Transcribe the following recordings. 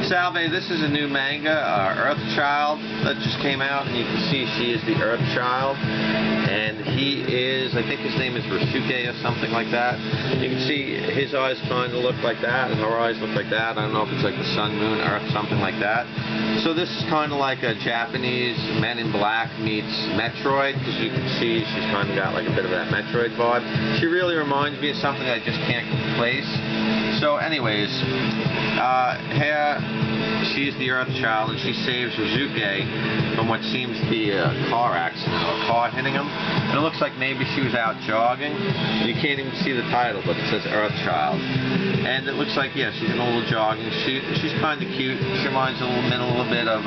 Salve, this is a new manga, EarthChild, that just came out, and you can see she is the EarthChild, and he is, I think his name is Resuke or something like that. You can see his eyes kind of look like that, and her eyes look like that. I don't know if it's like the sun, moon, earth, something like that. So this is kind of like a Japanese Men in Black meets Metroid, because you can see she's kind of got like a bit of that Metroid vibe. She really reminds me of something I just can't place. So anyways, here she's the EarthChild, and she saves Resuke from what seems to be a car accident, or a car hitting him. And it looks like maybe she was out jogging. You can't even see the title, but it says EarthChild. And it looks like, yeah, she's in a little jogging suit. She's kind of cute. She reminds a little bit of,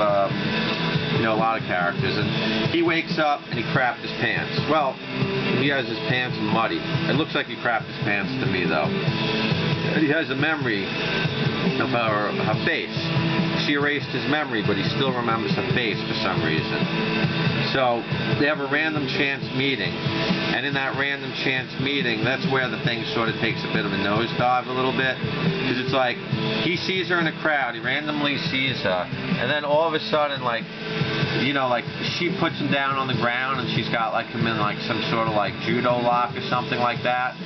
you know, a lot of characters. And he wakes up and he crapped his pants. Well, he has his pants muddy. It looks like he crapped his pants to me, though. He has a memory of her face. She erased his memory, but he still remembers her face for some reason. So they have a random chance meeting, and in that random chance meeting, that's where the thing sort of takes a bit of a nosedive a little bit, because it's like he sees her in a crowd, he randomly sees her, and then all of a sudden, like, you know, like she puts him down on the ground, and she's got like him in like some sort of like judo lock or something like that.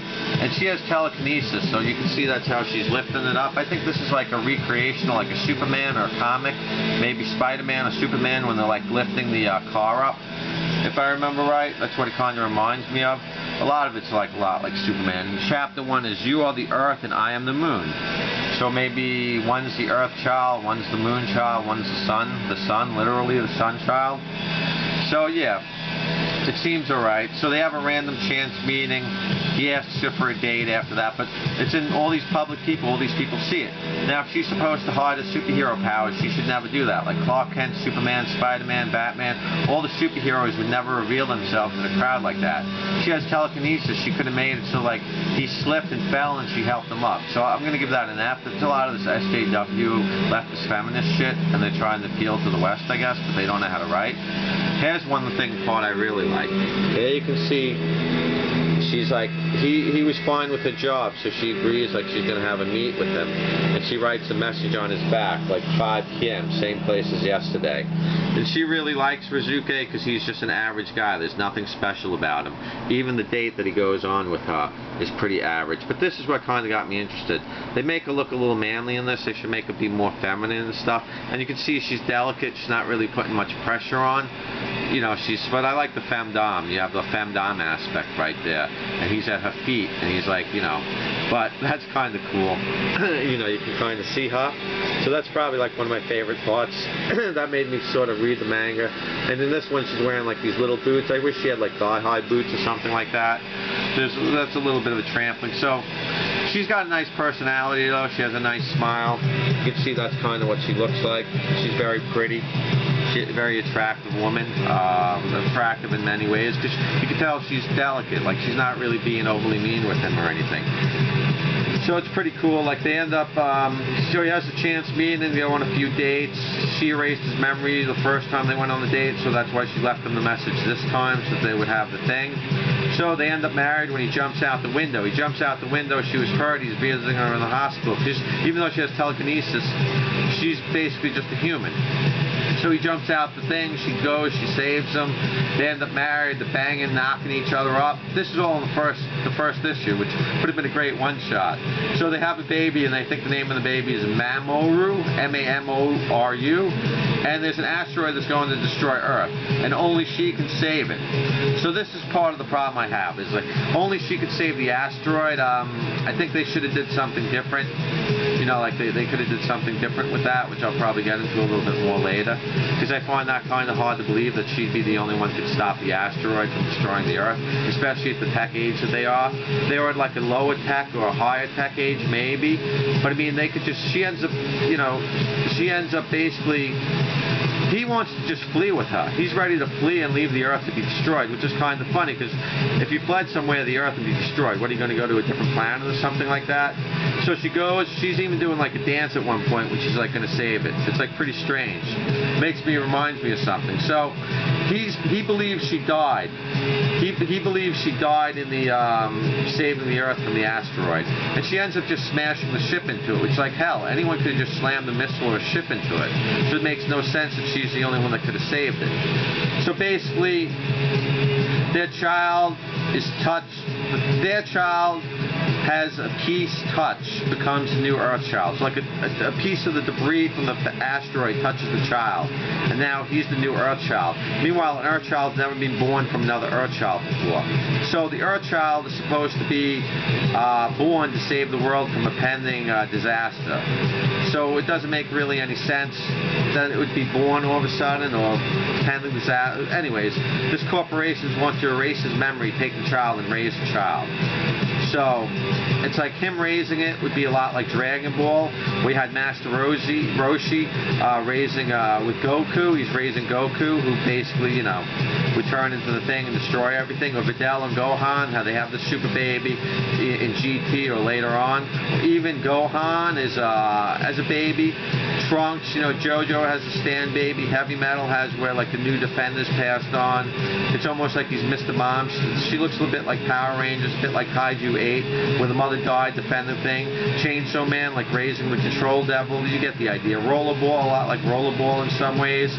And she has telekinesis, so you can see that's how she's lifting it up. I think this is like a recreation of like a Superman or a comic, maybe Spider-Man or Superman when they're like lifting the car up. If I remember right, that's what it kind of reminds me of. A lot of it's like a lot like Superman. Chapter 1 is You Are the Earth and I Am the Moon. So maybe one's the EarthChild, one's the Moonchild, one's the sun, literally the Sunchild. So yeah, it seems alright. So they have a random chance meeting. He asks her for a date after that, but it's in all these public people, all these people see it. Now, if she's supposed to hide her superhero powers, she should never do that. Like Clark Kent, Superman, Spider-Man, Batman, all the superheroes would never reveal themselves in a crowd like that. She has telekinesis. She could have made it so like he slipped and fell and she helped him up. So I'm going to give that an F. There's a lot of this SJW leftist feminist shit, and they're trying to appeal to the West, I guess, but they don't know how to write. Here's one part I really like. Here you can see she's like, he was fine with her job, so she agrees like she's going to have a meet with him. And she writes a message on his back, like 5 p.m., same place as yesterday. And she really likes Resuke because he's just an average guy. There's nothing special about him. Even the date that he goes on with her is pretty average. But this is what kind of got me interested. They make her look a little manly in this. They should make her be more feminine and stuff. And you can see she's delicate. She's not really putting much pressure on. You know, but I like the femdom. You have the femdom aspect right there. And he's at her feet, and he's like, you know, but that's kind of cool. You know, you can kind of see her. So that's probably like one of my favorite parts. That made me sort of read the manga. And in this one, she's wearing like these little boots. I wish she had like thigh-high boots or something like that. That's a little bit of a trampling. So she's got a nice personality, though. She has a nice smile. You can see that's kind of what she looks like. She's very pretty. She's a very attractive woman, attractive in many ways, because you can tell she's delicate, like she's not really being overly mean with him or anything. So it's pretty cool. Like they end up, so he has a chance meeting, and they go on a few dates. She erased his memory the first time they went on the date, so that's why she left him the message this time, so they would have the thing. So they end up married when he jumps out the window. He jumps out the window, she was hurt, he's visiting her in the hospital. Even though she has telekinesis, she's basically just a human. So he jumps out the thing, she goes, she saves him, they end up married, they're banging, knocking each other up. This is all in the first issue, which would have been a great one-shot. So they have a baby, and they think the name of the baby is Mamoru, M-A-M-O-R-U, and there's an asteroid that's going to destroy Earth, and only she can save it. So this is part of the problem I have, is like, only she could save the asteroid. I think they should have did something different. You know, like they could have did something different with that, which I'll probably get into a little bit more later. Because I find that kind of hard to believe that she'd be the only one who could stop the asteroid from destroying the Earth, especially at the tech age that they are. They were at like a lower tech or a higher tech age, maybe. But I mean, they could just, she ends up, you know, she ends up basically, he wants to just flee with her. He's ready to flee and leave the Earth to be destroyed, which is kind of funny, because if you fled somewhere, the Earth would be destroyed. What, are you going to go to a different planet or something like that? So she goes, she's even doing like a dance at one point when she's like going to save it. It's like pretty strange. Reminds me of something. So he believes she died. He believes she died in the saving the Earth from the asteroid, and she ends up just smashing the ship into it, which, like, hell, anyone could have just slammed the missile or a ship into it. So it makes no sense that she's the only one that could have saved it. So basically, their child is touched. Their child has a piece touched, becomes a new EarthChild. So like a piece of the debris from the asteroid touches the child, and now he's the new EarthChild. Meanwhile, an EarthChild's never been born from another EarthChild before. So the EarthChild is supposed to be born to save the world from a pending disaster. So it doesn't make really any sense that it would be born all of a sudden or pending disaster. Anyways, this corporation wants to erase his memory, take the child, and raise the child. So it's like him raising it would be a lot like DragonBall. We had Master Roshi raising with Goku. He's raising Goku, who basically, you know, would turn into the thing and destroy everything. Or Videl and Gohan, how they have the super baby in GT or later on. Or even Gohan is as a baby. Trunks, you know, JoJo has a stand baby. Heavy Metal has where like the new Defenders passed on. It's almost like he's Mr. Mom. She looks a little bit like Power Rangers, a bit like Kaiju 8, where the mother died, defend the thing. Chainsaw Man, like raising the Control Devil. You get the idea. Rollerball, a lot like Rollerball in some ways.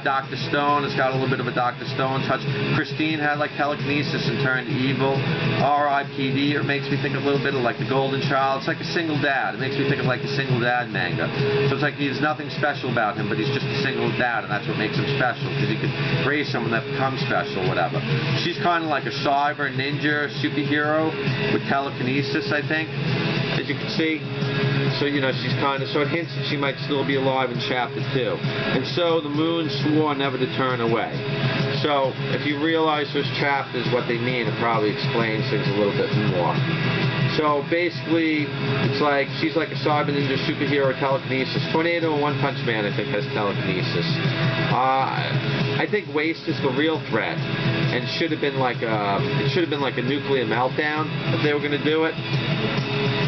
Dr. Stone, it's got a little bit of a Dr. Stone touch. Christine had like telekinesis and turned evil. R.I.P.D. It makes me think a little bit of like the Golden Child. It's like a single dad. It makes me think of like the single dad manga. So it's like there's nothing special about him, but he's just a single dad, and that's what makes him special, because he could raise someone that becomes special, whatever. She's kind of like a cyber ninja superhero with telekinesis, I think, as you can see. So, you know, she's kind of, so it hints that she might still be alive in Chapter 2. And so the moon swore never to turn away. So if you realize those chapters, what they mean, it probably explains things a little bit more. So basically, it's like she's like a cyber ninja superhero telekinesis. Tornado and One Punch Man, I think, has telekinesis. I think waste is the real threat, and should have been like a nuclear meltdown if they were going to do it.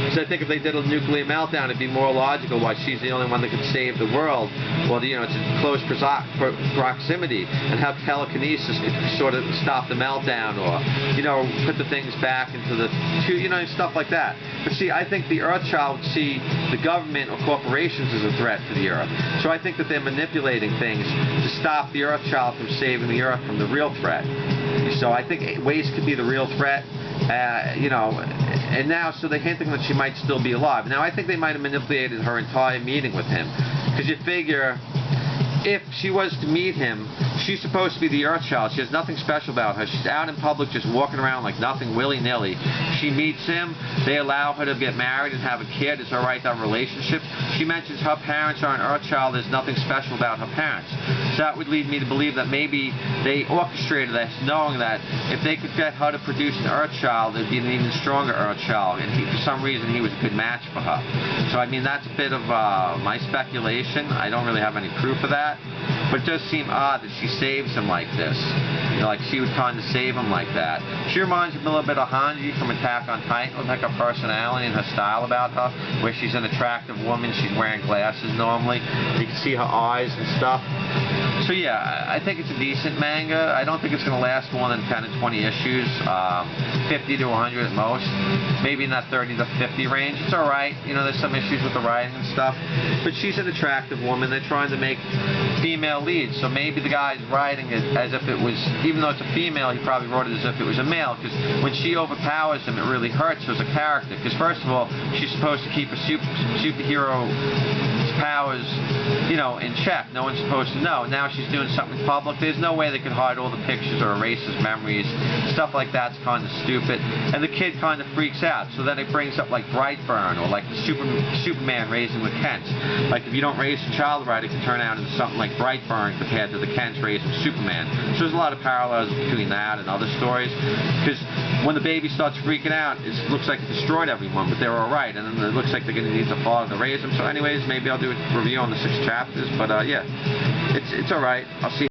Because I think if they did a nuclear meltdown, it'd be more logical why she's the only one that could save the world. Well, you know, it's in close proximity, and how telekinesis could sort of stop the meltdown, or, you know, put the things back into the, you know, stuff like that. But see, I think the EarthChild would see the government or corporations as a threat to the Earth. So I think that they're manipulating things to stop the EarthChild from saving the Earth from the real threat. So I think waste could be the real threat. You know, and now, so they're hinting that she might still be alive. Now, I think they might have manipulated her entire meeting with him, because you figure, if she was to meet him, she's supposed to be the EarthChild. She has nothing special about her. She's out in public just walking around like nothing, willy-nilly. She meets him. They allow her to get married and have a kid. It's her right to have a relationship. She mentions her parents are an EarthChild. There's nothing special about her parents. So that would lead me to believe that maybe they orchestrated this, knowing that if they could get her to produce an EarthChild, it'd be an even stronger EarthChild. And for some reason, he was a good match for her. So, I mean, that's a bit of my speculation. I don't really have any proof of that. But it does seem odd that she saves him like this. You know, like she would kind of save him like that. She reminds me a little bit of Hanji from Attack on Titan, with like her personality and her style about her, where she's an attractive woman. She's wearing glasses normally. You can see her eyes and stuff. So yeah, I think it's a decent manga. I don't think it's going to last more than 10 to 20 issues, 50 to 100 at most, maybe in that 30 to 50 range. It's alright, you know, there's some issues with the writing and stuff, but she's an attractive woman. They're trying to make female leads, so maybe the guy's writing it as if it was, even though it's a female, he probably wrote it as if it was a male, because when she overpowers him, it really hurts her as a character, because first of all, she's supposed to keep a superhero powers, you know, in check. No one's supposed to know. Now she's doing something public. There's no way they could hide all the pictures or erase his memories. Stuff like that's kind of stupid. And the kid kind of freaks out. So then it brings up like Brightburn, or like the Superman raising the Kents. Like if you don't raise a child right, it can turn out into something like Brightburn compared to the Kents raising Superman. So there's a lot of parallels between that and other stories. Because when the baby starts freaking out, it looks like it destroyed everyone, but they were alright. And then it looks like they're going to need the father to raise them. So anyways, maybe I'll do a review on the 6 chapters. But yeah, it's alright. I'll see.